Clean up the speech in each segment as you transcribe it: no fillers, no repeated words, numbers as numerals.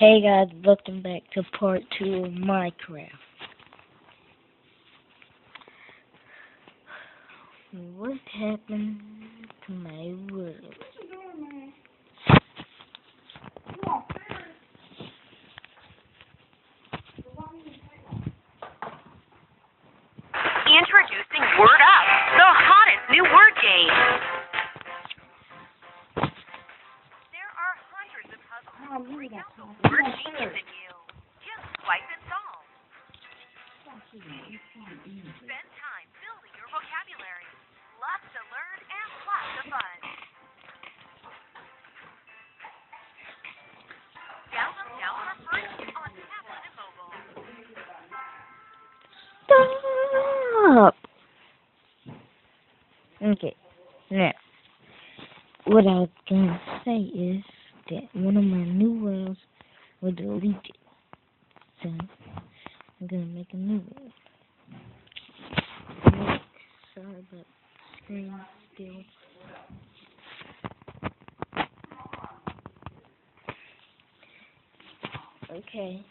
Hey guys, welcome back to part 2 of Minecraft. What happened to my world? Introducing Word Up, the hottest new word game. There are hundreds of puzzles to bring out the word genius in you. Just swipe and solve. Spend time building your vocabulary. Lots to learn and lots of fun. Download now for free on tablet and mobile. Stop! Okay, now, what I was gonna say is that one of my new worlds was deleted. So, I'm gonna make a new world. Sorry about the screen still. Okay.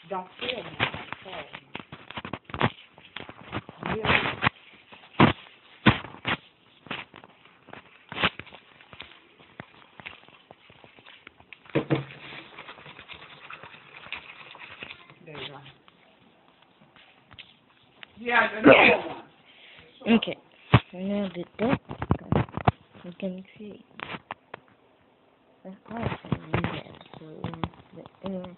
Don't feel me. There you go. Yeah, another one. Okay. So now that that's done, we can create. That's awesome. Yeah. So, but anyway.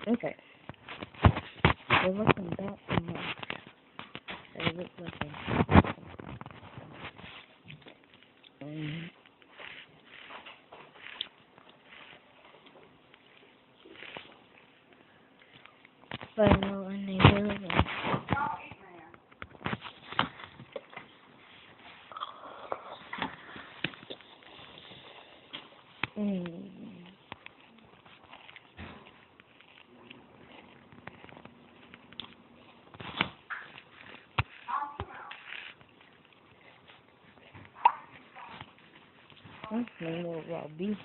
Okay. So welcome back to my favorite weapon. Final enable. No more raw beef.